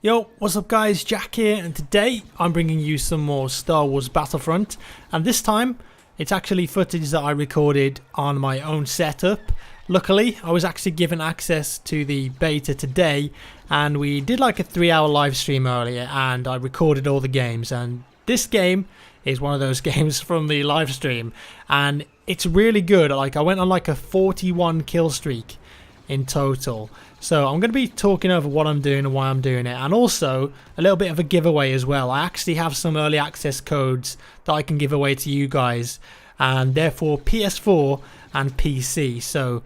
Yo, what's up guys, Jack here, and today I'm bringing you some more Star Wars Battlefront, and this time it's actually footage that I recorded on my own setup. Luckily, I was actually given access to the beta today, and we did like a 3-hour live stream earlier, and I recorded all the games, and this game is one of those games from the live stream, and it's really good. Like, I went on like a 41 kill streak in total. So I'm going to be talking over what I'm doing and why I'm doing it, and also a little bit of a giveaway as well. I actually have some early access codes that I can give away to you guys, and therefore PS4 and PC. So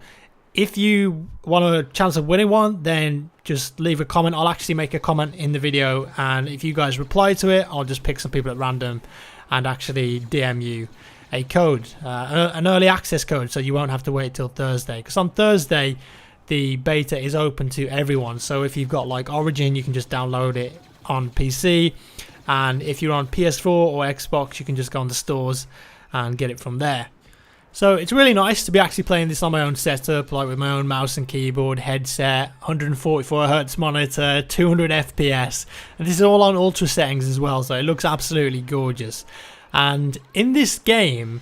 if you want a chance of winning one, then just leave a comment. I'll actually make a comment in the video, and if you guys reply to it, I'll just pick some people at random and actually DM you a code, an early access code, so you won't have to wait till Thursday, because on Thursday the beta is open to everyone. So if you've got like Origin, you can just download it on PC, and if you're on PS4 or Xbox, you can just go on the stores and get it from there. So it's really nice to be actually playing this on my own setup, like with my own mouse and keyboard, headset, 144Hz monitor, 200 FPS, and this is all on ultra settings as well, so it looks absolutely gorgeous. And in this game,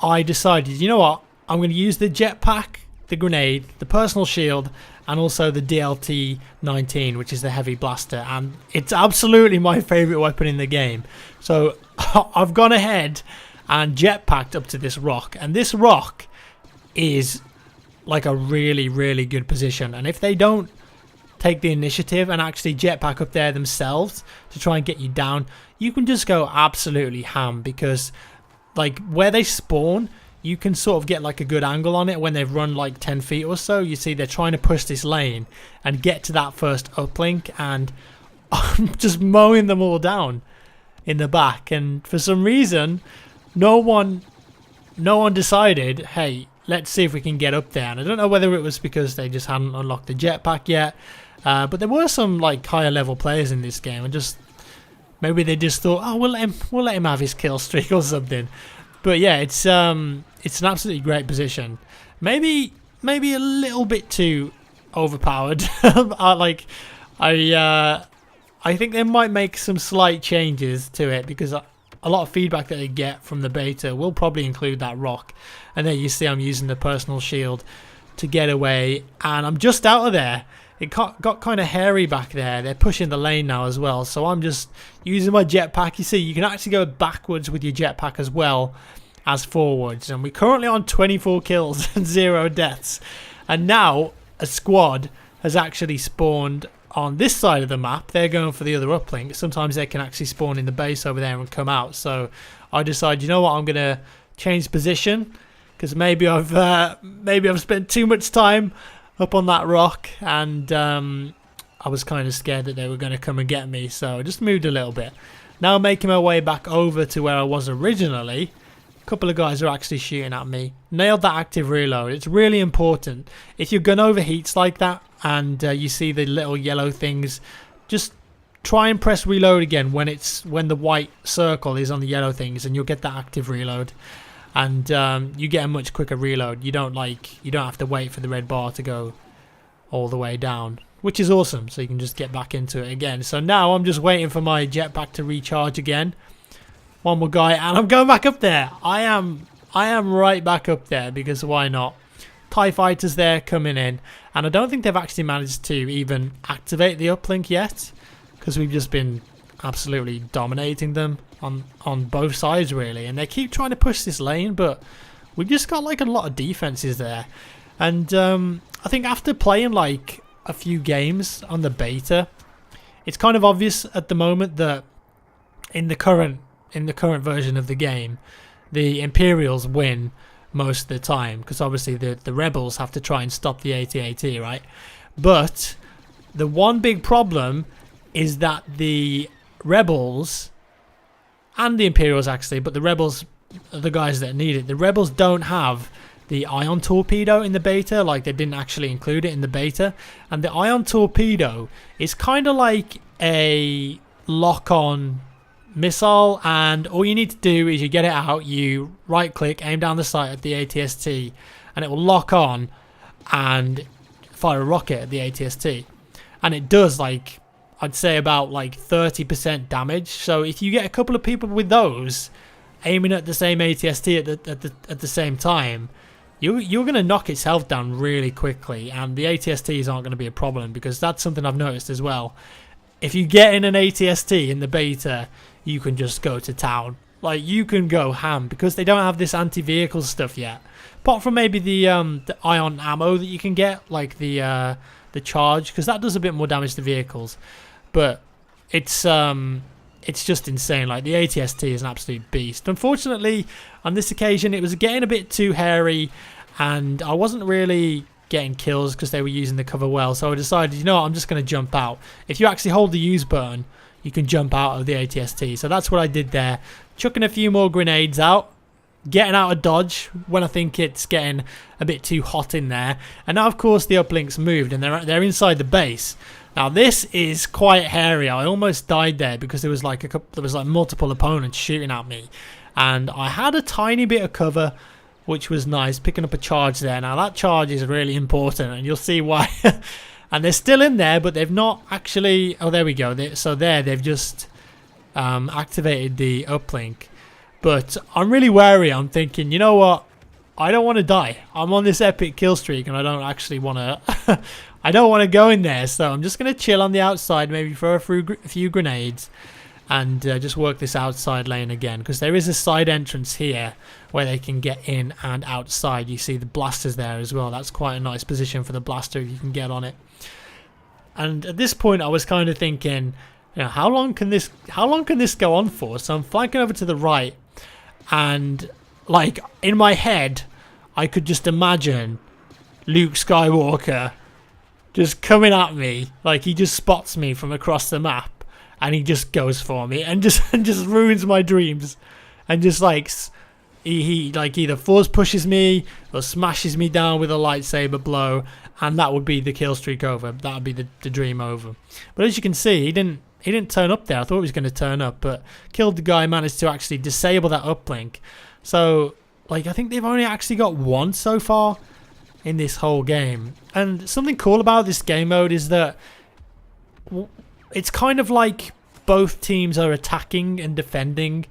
I decided, you know what, I'm going to use the jetpack, the grenade, the personal shield, and also the DLT-19, which is the heavy blaster, and it's absolutely my favourite weapon in the game. So I've gone ahead and jetpacked up to this rock, and this rock is like a really good position, and if they don't take the initiative and actually jetpack up there themselves to try and get you down, you can just go absolutely ham, because like where they spawn, you can sort of get like a good angle on it when they've run like 10 feet or so. You see they're trying to push this lane and get to that first uplink, and I'm just mowing them all down in the back, and for some reason no one decided, hey, let's see if we can get up there. And I don't know whether it was because they just hadn't unlocked the jetpack yet, but there were some like higher level players in this game, and just maybe they just thought, oh, we'll let him have his kill streak or something. But yeah, it's an absolutely great position. Maybe a little bit too overpowered. I think they might make some slight changes to it, because a lot of feedback that they get from the beta will probably include that rock. And there you see I'm using the personal shield to get away, and I'm just out of there. It got kind of hairy back there. They're pushing the lane now as well, so I'm just using my jetpack. You see, you can actually go backwards with your jetpack as well as forwards, and we're currently on 24 kills and 0 deaths. And now a squad has actually spawned on this side of the map. They're going for the other uplink. Sometimes they can actually spawn in the base over there and come out. So I decided, you know what, I'm gonna change position, because maybe I've spent too much time up on that rock, and I was kind of scared that they were going to come and get me, so I just moved a little bit. Now making my way back over to where I was originally, a couple of guys are actually shooting at me. Nailed that active reload. It's really important. If your gun overheats like that and you see the little yellow things, just try and press reload again when the white circle is on the yellow things, and you'll get that active reload. And you get a much quicker reload. You don't have to wait for the red bar to go all the way down, which is awesome. So you can just get back into it again. So now I'm just waiting for my jetpack to recharge again. One more guy, and I'm going back up there. I am right back up there, because why not? TIE fighters there coming in, and I don't think they've actually managed to even activate the uplink yet, because we've just been absolutely dominating them on both sides really, and they keep trying to push this lane, but we've just got like a lot of defenses there. And I think after playing like a few games on the beta, it's kind of obvious at the moment that in the current version of the game, the Imperials win most of the time, because obviously the rebels have to try and stop the AT-AT, right? But the one big problem is that the rebels and the Imperials actually, but the rebels are the guys that need it. The rebels don't have the ion torpedo in the beta, like they didn't actually include it in the beta. And the ion torpedo is kind of like a lock-on missile, and all you need to do is you get it out, you right click, aim down the sight at the ATST, and it will lock on and fire a rocket at the ATST. And it does like I'd say about like 30% damage. So if you get a couple of people with those aiming at the same ATST at the same time, you're going to knock its health down really quickly, and the ATSTs aren't going to be a problem, because that's something I've noticed as well. If you get in an ATST in the beta, you can just go to town. Like, you can go ham, because they don't have this anti-vehicle stuff yet. Apart from maybe the ion ammo that you can get, like the charge, because that does a bit more damage to vehicles. But it's just insane. Like, the ATST is an absolute beast. Unfortunately, on this occasion, it was getting a bit too hairy, and I wasn't really getting kills because they were using the cover well. So I decided, you know what, I'm just going to jump out. If you actually hold the use button, you can jump out of the ATST. So that's what I did there. Chucking a few more grenades out, getting out of dodge when I think it's getting a bit too hot in there. And now, of course, the uplinks moved, and they're inside the base. Now this is quite hairy. I almost died there because there was like multiple opponents shooting at me, and I had a tiny bit of cover, which was nice, picking up a charge there. Now that charge is really important, and you'll see why. And they're still in there, but they've not actually... Oh, there we go. They've just activated the uplink. But I'm really wary. I'm thinking, you know what? I don't want to die. I'm on this epic kill streak, and I don't actually want to... I don't want to go in there, so I'm just going to chill on the outside, maybe throw a few grenades, and just work this outside lane again, because there is a side entrance here where they can get in and outside. You see the blasters there as well. That's quite a nice position for the blaster if you can get on it. And at this point, I was kind of thinking, you know, how long can this go on for? So I'm flanking over to the right, and like in my head, I could just imagine Luke Skywalker just coming at me. Like, he just spots me from across the map, and he just goes for me and just ruins my dreams, and just like he like either force pushes me or smashes me down with a lightsaber blow, and that would be the kill streak over. That would be the dream over. But as you can see, he didn't turn up there. I thought he was going to turn up, but killed the guy, managed to actually disable that uplink. So like, I think they've only actually got one so far in this whole game. And something cool about this game mode is that it's kind of like both teams are attacking and defending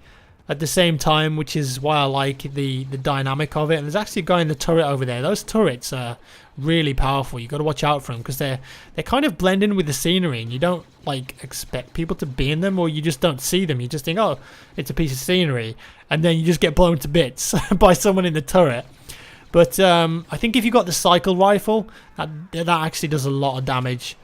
at the same time, which is why I like the dynamic of it. And there's actually a guy in the turret over there. Those turrets are really powerful. You got to watch out for them, because they kind of blend in with the scenery, and you don't like expect people to be in them, or you just don't see them. You just think, oh, it's a piece of scenery, and then you just get blown to bits by someone in the turret. But I think if you got the cycle rifle, that actually does a lot of damage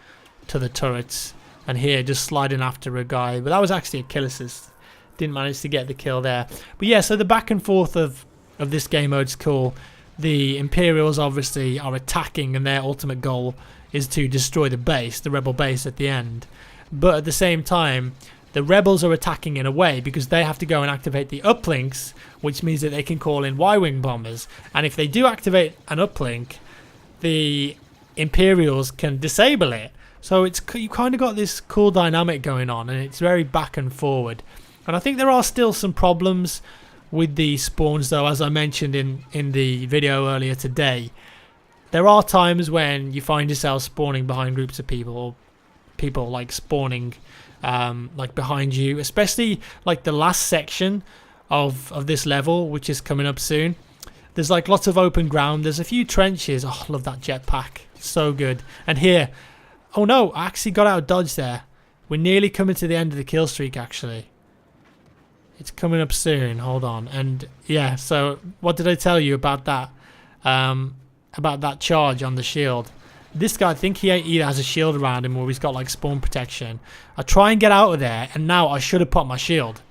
to the turrets. And here, just sliding after a guy. But that was actually a kill assist. Didn't manage to get the kill there. But yeah, so the back and forth of this game mode is cool. The Imperials obviously are attacking, and their ultimate goal is to destroy the base, the rebel base at the end. But at the same time, the rebels are attacking in a way, because they have to go and activate the uplinks, which means that they can call in Y-wing bombers. And if they do activate an uplink, the Imperials can disable it. So you kind of got this cool dynamic going on, and it's very back and forward. And I think there are still some problems with the spawns, though, as I mentioned in the video earlier today. There are times when you find yourself spawning behind groups of people, or people like spawning like behind you, especially like the last section of this level, which is coming up soon. There's like lots of open ground. There's a few trenches. Oh, I love that jetpack. So good. And here, oh no, I actually got out of dodge there. We're nearly coming to the end of the kill streak, actually. It's coming up soon. Hold on. And yeah, so what did I tell you about that? About that charge on the shield. This guy, I think he either has a shield around him, or he's got like spawn protection. I try and get out of there, and now I should have popped my shield,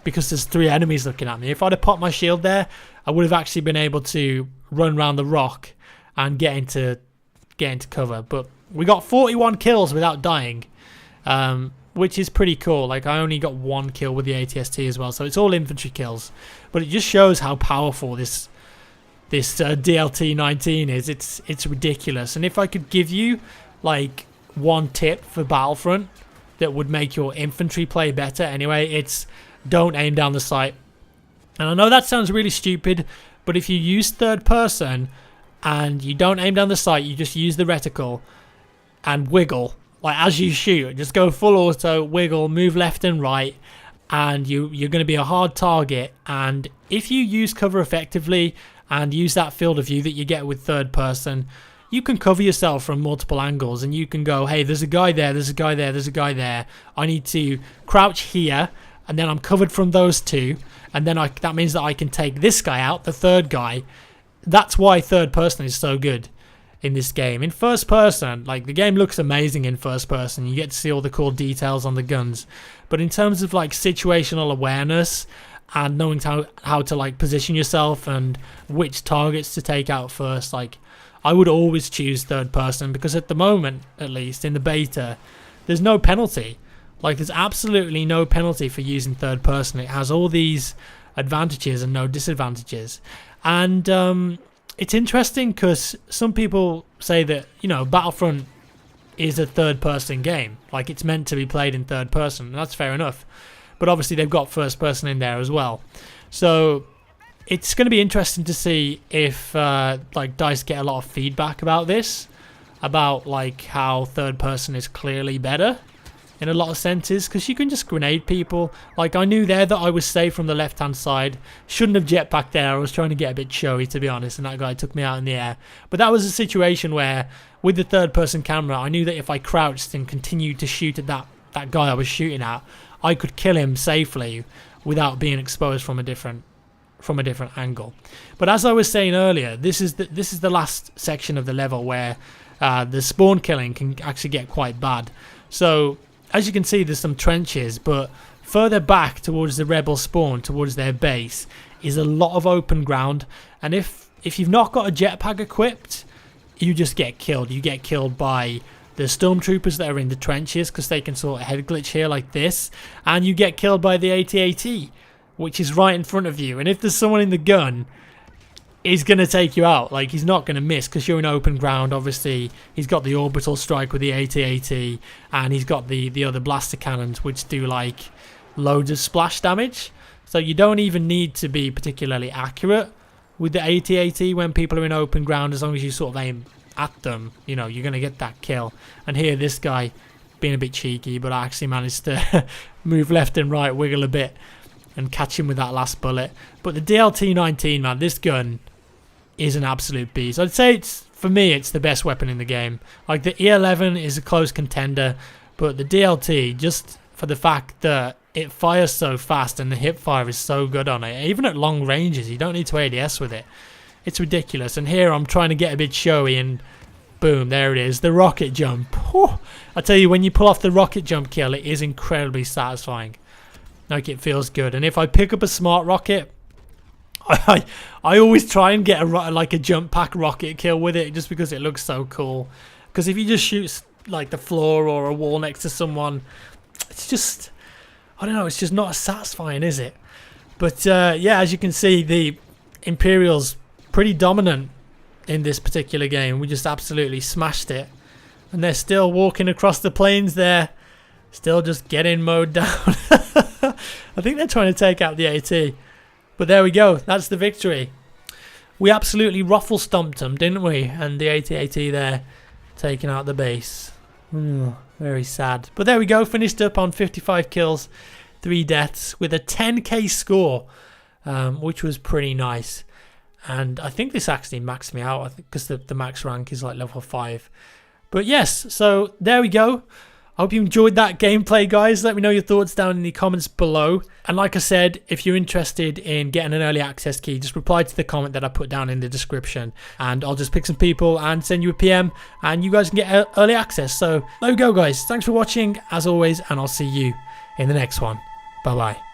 because there's 3 enemies looking at me. If I'd have popped my shield there, I would have actually been able to run around the rock and get into cover. But we got 41 kills without dying, which is pretty cool. Like, I only got 1 kill with the ATST as well, so it's all infantry kills. But it just shows how powerful this DLT 19 is. It's ridiculous. And if I could give you like one tip for Battlefront that would make your infantry play better anyway, it's don't aim down the sight. And I know that sounds really stupid, but if you use third person and you don't aim down the sight, you just use the reticle and wiggle, like as you shoot, just go full auto, wiggle, move left and right, and you're going to be a hard target. And if you use cover effectively and use that field of view that you get with third person, you can cover yourself from multiple angles, and you can go, hey, there's a guy there, there's a guy there, there's a guy there. I need to crouch here, and then I'm covered from those two, and then that means that I can take this guy out, the third guy. That's why third person is so good in this game. In first person, like, the game looks amazing in first person. You get to see all the cool details on the guns. But in terms of like situational awareness and knowing how to like position yourself and which targets to take out first, like, I would always choose third person, because at the moment, at least in the beta, there's no penalty. Like, there's absolutely no penalty for using third person. It has all these advantages and no disadvantages. And it's interesting because some people say that, you know, Battlefront is a third person game. Like, it's meant to be played in third person. And that's fair enough. But obviously they've got first person in there as well. So it's going to be interesting to see if like DICE get a lot of feedback about this, about like how third person is clearly better in a lot of senses, because you can just grenade people. Like, I knew there that I was safe from the left hand side. Shouldn't have jetpacked there. I was trying to get a bit showy, to be honest, and that guy took me out in the air. But that was a situation where with the third person camera, I knew that if I crouched and continued to shoot at that guy I was shooting at, I could kill him safely without being exposed from a different angle. But as I was saying earlier, this is the last section of the level where the spawn killing can actually get quite bad. So as you can see, there's some trenches, but further back towards the rebel spawn, towards their base, is a lot of open ground. And if you've not got a jetpack equipped, you just get killed. You get killed by the stormtroopers that are in the trenches, because they can sort of head glitch here like this, and you get killed by the AT-AT, which is right in front of you. And if there's someone in the gun, he's going to take you out. Like, he's not going to miss, because you're in open ground. Obviously, he's got the orbital strike with the AT-AT, and he's got the other blaster cannons, which do like loads of splash damage. So you don't even need to be particularly accurate with the AT-AT when people are in open ground. As long as you sort of aim at them, you know, you're going to get that kill. And here, this guy being a bit cheeky, but I actually managed to move left and right, wiggle a bit, and catch him with that last bullet. But the DLT-19, man, this gun is an absolute beast. I'd say for me, it's the best weapon in the game. Like, the E11 is a close contender, but the DLT, just for the fact that it fires so fast and the hip fire is so good on it, even at long ranges, you don't need to ADS with it. It's ridiculous. And here I'm trying to get a bit showy, and boom, there it is, the rocket jump. Whew. I tell you, when you pull off the rocket jump kill, it is incredibly satisfying. Like, it feels good. And if I pick up a smart rocket, I always try and get like a jump pack rocket kill with it, just because it looks so cool. Because if you just shoot like the floor or a wall next to someone, it's just, I don't know, it's just not as satisfying, is it? But yeah, as you can see, the Imperial's pretty dominant in this particular game. We just absolutely smashed it. And they're still walking across the plains there, still just getting mowed down. I think they're trying to take out the AT. But there we go. That's the victory. We absolutely ruffle stomped them, didn't we? And the AT-AT there taking out the base. Very sad. But there we go. Finished up on 55 kills, 3 deaths with a 10k score, which was pretty nice. And I think this actually maxed me out, because the max rank is like level 5. But yes, so there we go. I hope you enjoyed that gameplay, guys. Let me know your thoughts down in the comments below. And like I said, if you're interested in getting an early access key, just reply to the comment that I put down in the description, and I'll just pick some people and send you a PM, and you guys can get early access. So there we go, guys. Thanks for watching, as always, and I'll see you in the next one. Bye-bye.